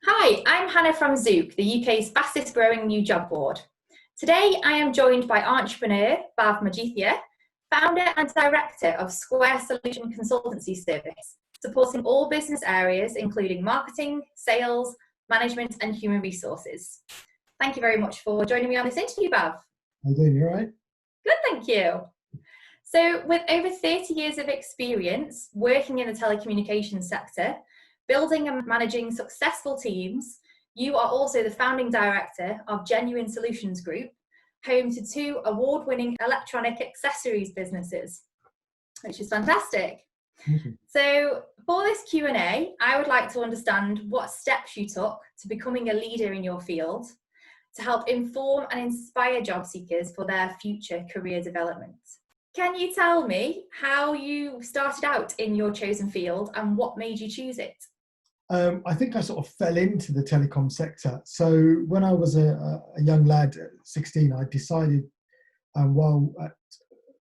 Hi, I'm Hannah from Zoek, the UK's fastest growing new job board. Today I am joined by entrepreneur Bav Majithia, founder and director of Square Solution Consultancy service, supporting all business areas including marketing, sales, management and human resources. Thank you very much for joining me on this interview, Bav. How you doing? You all right? Good, thank you. So with over 30 years of experience working in the telecommunications sector, building and managing successful teams, you are also the founding director of Genuine Solutions Group, home to 2 award-winning electronic accessories businesses, which is fantastic. So for this Q&A, I would like to understand what steps you took to becoming a leader in your field to help inform and inspire job seekers for their future career development. Can you tell me how you started out in your chosen field and what made you choose it? I think I sort of fell into the telecom sector. So when I was a young lad at 16, I decided while at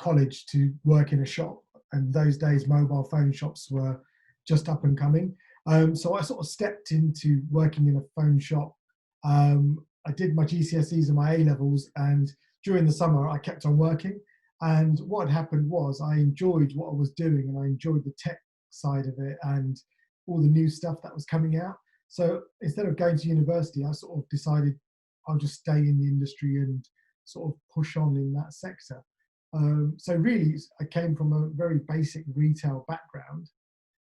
college to work in a shop. And those days, mobile phone shops were just up and coming. So I sort of stepped into working in a phone shop. I did my GCSEs and my A-levels, and during the summer, I kept on working. And what had happened was I enjoyed what I was doing, and I enjoyed the tech side of it and all the new stuff that was coming out. So instead of going to university, I sort of decided I'll just stay in the industry and sort of push on in that sector. So really, I came from a very basic retail background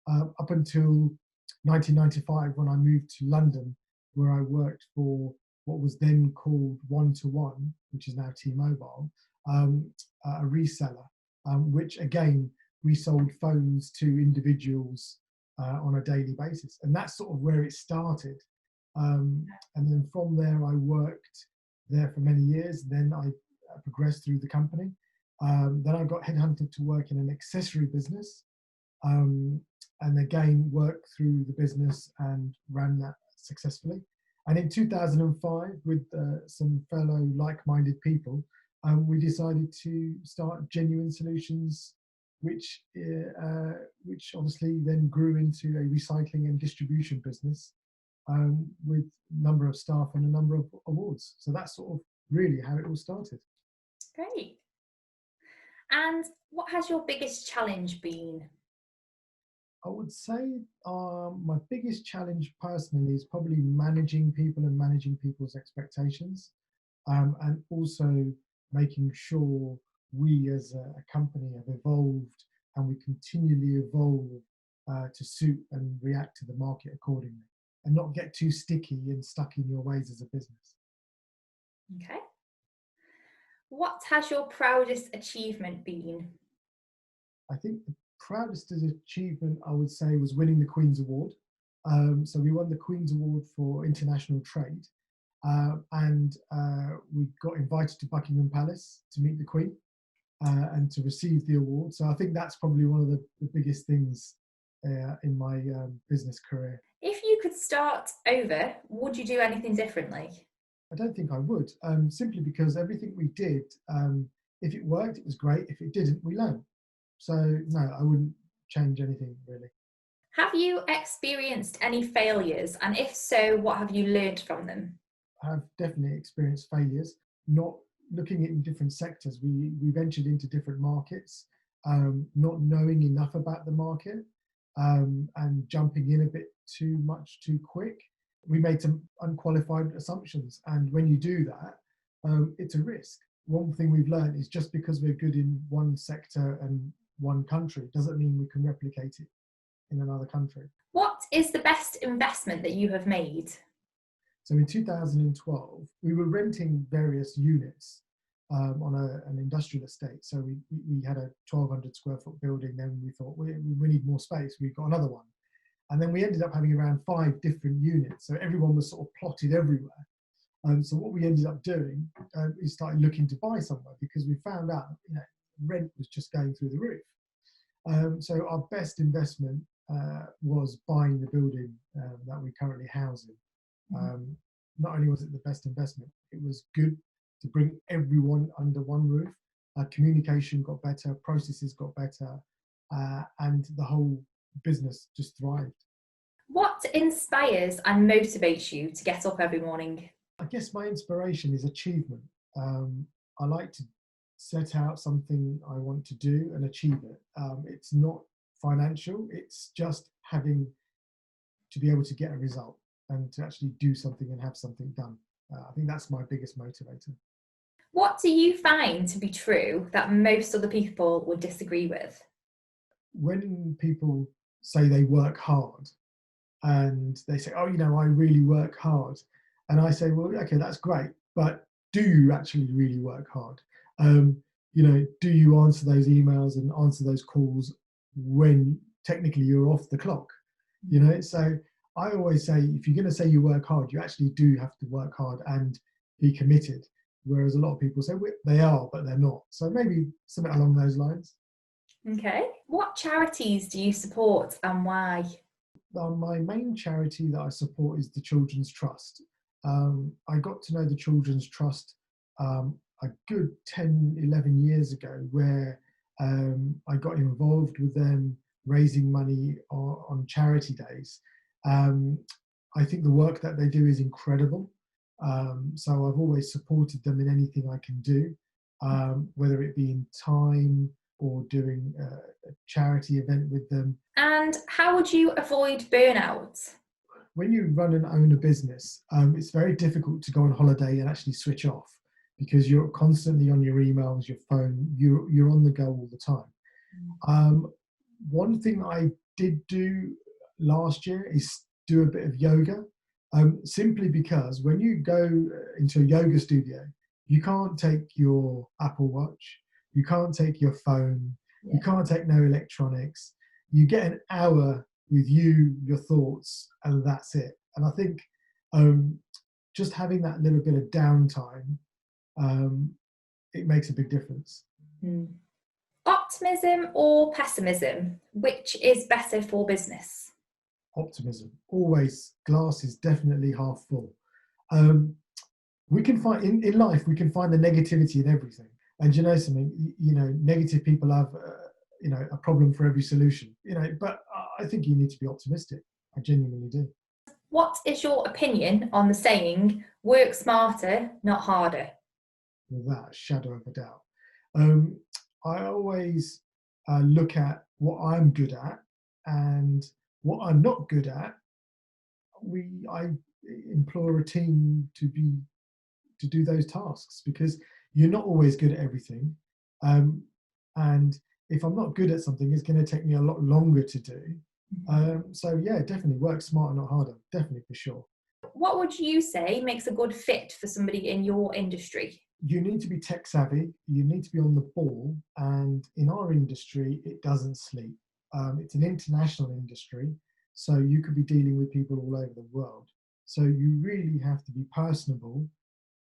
up until 1995 when I moved to London, where I worked for what was then called One-to-One, which is now T-Mobile, a reseller, which again, we sold phones to individuals on a daily basis. And that's sort of where it started. And then from there, I worked there for many years. Then I progressed through the company. Then I got headhunted to work in an accessory business. And again, worked through the business and ran that successfully. And in 2005, with some fellow like-minded people, we decided to start Genuine Solutions, which obviously then grew into a recycling and distribution business with a number of staff and a number of awards. So that's sort of really how it all started. Great. And what has your biggest challenge been? I would say my biggest challenge personally is probably managing people and managing people's expectations, and also making sure we as a company have evolved and we continually evolve to suit and react to the market accordingly and not get too sticky and stuck in your ways as a business. Okay. What has your proudest achievement been? I think the proudest achievement I would say was winning the Queen's Award. So we won the Queen's Award for international trade. And we got invited to Buckingham Palace to meet the Queen and to receive the award. So I think that's probably one of the biggest things in my business career. If you could start over, would you do anything differently? I don't think I would, simply because everything we did, if it worked, it was great. If it didn't, we learned. So no, I wouldn't change anything really. Have you experienced any failures? And if so, what have you learned from them? I've definitely experienced failures. Not looking in different sectors, we ventured into different markets, not knowing enough about the market, and jumping in a bit too much too quick. We made some unqualified assumptions, and when you do that, it's a risk. One thing we've learned is just because we're good in one sector and one country doesn't mean we can replicate it in another country. What is the best investment that you have made? So in 2012, we were renting various units on an industrial estate. So we had a 1,200 square foot building. Then we thought we need more space. We got another one. And then we ended up having around 5 different units. So everyone was sort of plotted everywhere. So what we ended up doing is started looking to buy somewhere because we found out rent was just going through the roof. So our best investment was buying the building that we currently house in. Not only was it the best investment, it was good to bring everyone under one roof. Communication got better, processes got better, and the whole business just thrived. What inspires and motivates you to get up every morning? I guess my inspiration is achievement. I like to set out something I want to do and achieve it. It's not financial, it's just having to be able to get a result and to actually do something and have something done. I think that's my biggest motivator. What do you find to be true that most other people would disagree with? When people say they work hard and they say, oh, I really work hard. And I say, well, okay, that's great, but do you actually really work hard? Do you answer those emails and answer those calls when technically you're off the clock? So I always say, if you're going to say you work hard, you actually do have to work hard and be committed. Whereas a lot of people say they are, but they're not. So maybe something along those lines. Okay. What charities do you support and why? My main charity that I support is the Children's Trust. I got to know the Children's Trust a good 10, 11 years ago, where I got involved with them raising money on charity days. I think the work that they do is incredible. So I've always supported them in anything I can do, whether it be in time or doing a charity event with them. And how would you avoid burnout? When you run and own a business, it's very difficult to go on holiday and actually switch off, because you're constantly on your emails, your phone, you're on the go all the time. One thing I did do last year is do a bit of yoga, simply because when you go into a yoga studio, you can't take your Apple Watch, you can't take your phone, you can't take no electronics. You get an hour with you, your thoughts, and that's it. And I think just having that little bit of downtime, it makes a big difference. Optimism or pessimism, which is better for business? Optimism. Always, glass is definitely half full. We can find in life, we can find the negativity in everything. And something, negative people have a problem for every solution, but I think you need to be optimistic. I genuinely do. What is your opinion on the saying, work smarter, not harder? Without a shadow of a doubt. I always look at what I'm good at and what I'm not good at. I implore a team to do those tasks, because you're not always good at everything. And if I'm not good at something, it's going to take me a lot longer to do. So yeah, definitely work smarter, not harder. Definitely, for sure. What would you say makes a good fit for somebody in your industry? You need to be tech savvy. You need to be on the ball. And in our industry, it doesn't sleep. It's an international industry, so you could be dealing with people all over the world. So you really have to be personable,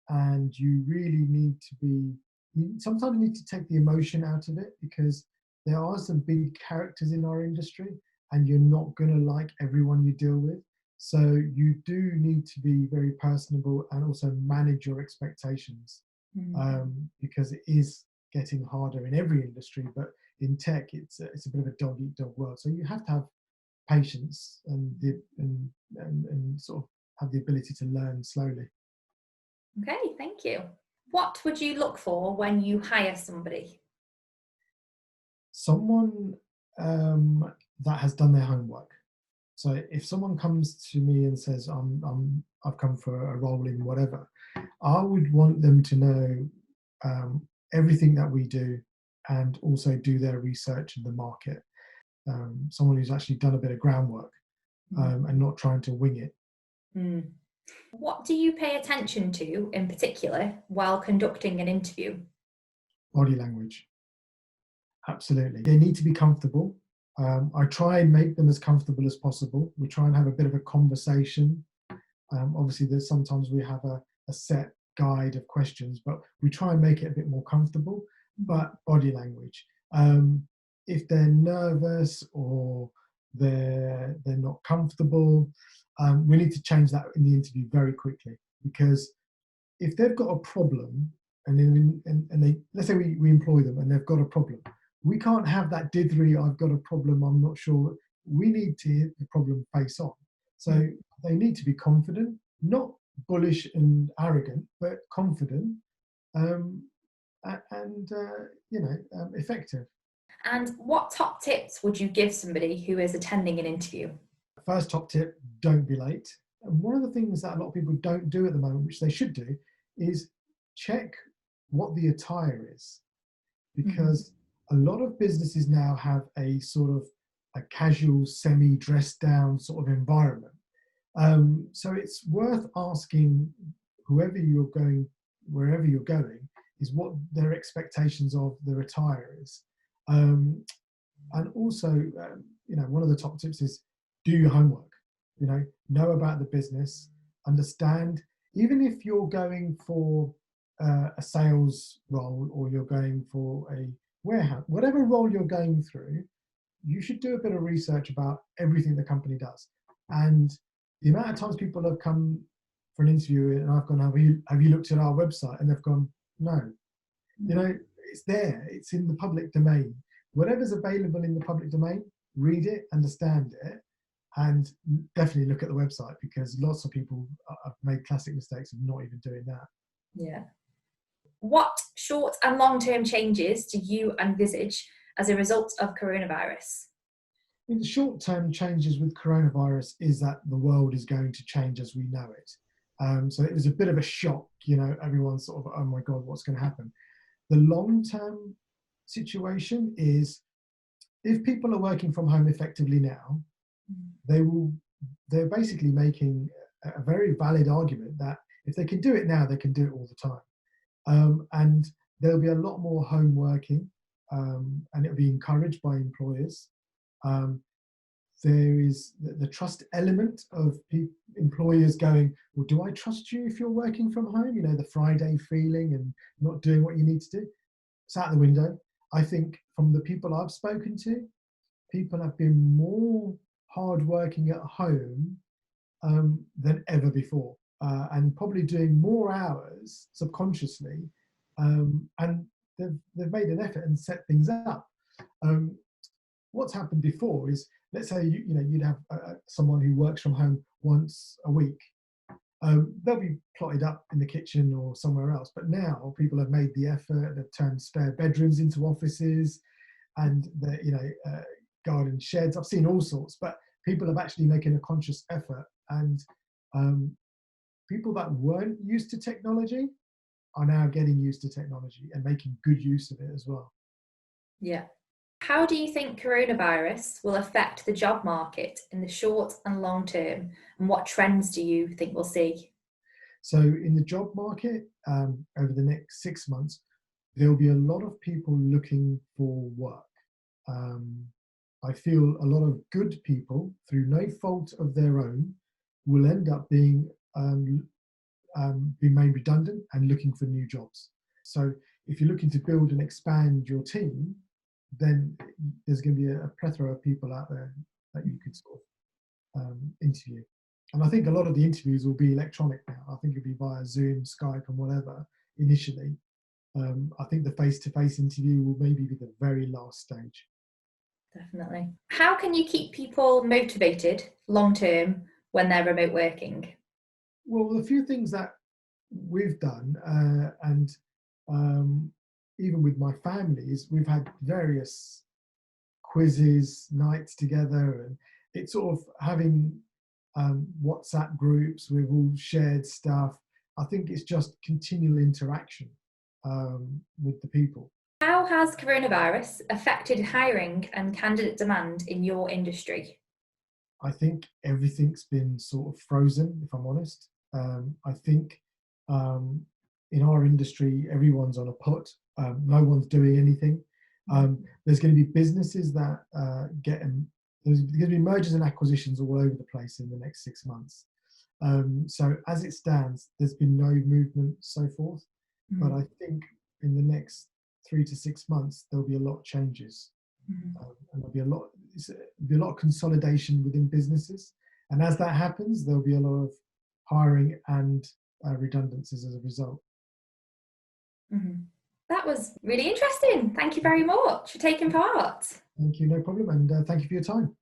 and you really need to be, sometimes you need to take the emotion out of it, because there are some big characters in our industry and you're not going to like everyone you deal with. So you do need to be very personable and also manage your expectations, because it is getting harder in every industry, but in tech, it's a bit of a dog-eat-dog world. So you have to have patience and sort of have the ability to learn slowly. Okay, thank you. What would you look for when you hire somebody? Someone that has done their homework. So if someone comes to me and says, I've come for a role in whatever, I would want them to know everything that we do, and also do their research in the market. Someone who's actually done a bit of groundwork, and not trying to wing it. What do you pay attention to in particular while conducting an interview? Body language. Absolutely. They need to be comfortable. I try and make them as comfortable as possible. We try and have a bit of a conversation. Obviously, sometimes we have a set guide of questions, but we try and make it a bit more comfortable. But body language. If they're nervous or they're not comfortable, we need to change that in the interview very quickly, because if they've got a problem and they, let's say we employ them and they've got a problem, we can't have that dithery, I've got a problem, I'm not sure. We need to hit the problem face on. So they need to be confident, not bullish and arrogant, but confident, effective. And what top tips would you give somebody who is attending an interview? First top tip, don't be late. And one of the things that a lot of people don't do at the moment, which they should do, is check what the attire is. Because a lot of businesses now have a sort of a casual, semi-dressed down sort of environment. So it's worth asking wherever you're going, is what their expectations of their attire is. And also, one of the top tips is do your homework. Know about the business, understand. Even if you're going for a sales role or you're going for a warehouse, whatever role you're going through, you should do a bit of research about everything the company does. And the amount of times people have come for an interview and I've gone, have you looked at our website? And they've gone, no. It's there. It's in the public domain. Whatever's available in the public domain, read it, understand it, and definitely look at the website, because lots of people have made classic mistakes of not even doing that. Yeah. What short and long-term changes do you envisage as a result of coronavirus? The short-term changes with coronavirus is that the world is going to change as we know it. So it was a bit of a shock, everyone's sort of, oh my God, what's going to happen? The long-term situation is, if people are working from home effectively now, they're basically making a very valid argument that if they can do it now, they can do it all the time. And there'll be a lot more home working, and it'll be encouraged by employers. There is the trust element of employers going, well, do I trust you if you're working from home? The Friday feeling and not doing what you need to do. It's out the window. I think from the people I've spoken to, people have been more hardworking at home than ever before, and probably doing more hours subconsciously, and they've made an effort and set things up. What's happened before is, let's say you'd have someone who works from home once a week. They'll be plotted up in the kitchen or somewhere else. But now people have made the effort. They've turned spare bedrooms into offices, and garden sheds. I've seen all sorts, but people have actually making a conscious effort. And people that weren't used to technology are now getting used to technology and making good use of it as well. Yeah. How do you think coronavirus will affect the job market in the short and long term? And what trends do you think we'll see? So in the job market, over the next 6 months, there'll be a lot of people looking for work. I feel a lot of good people, through no fault of their own, will end up being made redundant and looking for new jobs. So if you're looking to build and expand your team, then there's going to be a plethora of people out there that you could sort of interview. And I think a lot of the interviews will be electronic now. I think it'll be via Zoom, Skype, and whatever initially. I think the face-to-face interview will maybe be the very last stage. Definitely. How can you keep people motivated long-term when they're remote working? Well, a few things that we've done, and even with my families, we've had various quizzes, nights together, and it's sort of having WhatsApp groups. We've all shared stuff. I think it's just continual interaction with the people. How has coronavirus affected hiring and candidate demand in your industry? I think everything's been sort of frozen, if I'm honest. I think in our industry, everyone's on a put. No one's doing anything. There's going to be businesses that there's going to be mergers and acquisitions all over the place in the next 6 months. So as it stands, there's been no movement so forth. But I think in the next 3 to 6 months, there'll be a lot of changes. And there'll be a lot of consolidation within businesses. And as that happens, there'll be a lot of hiring and redundancies as a result. That was really interesting. Thank you very much for taking part. Thank you, no problem. And thank you for your time.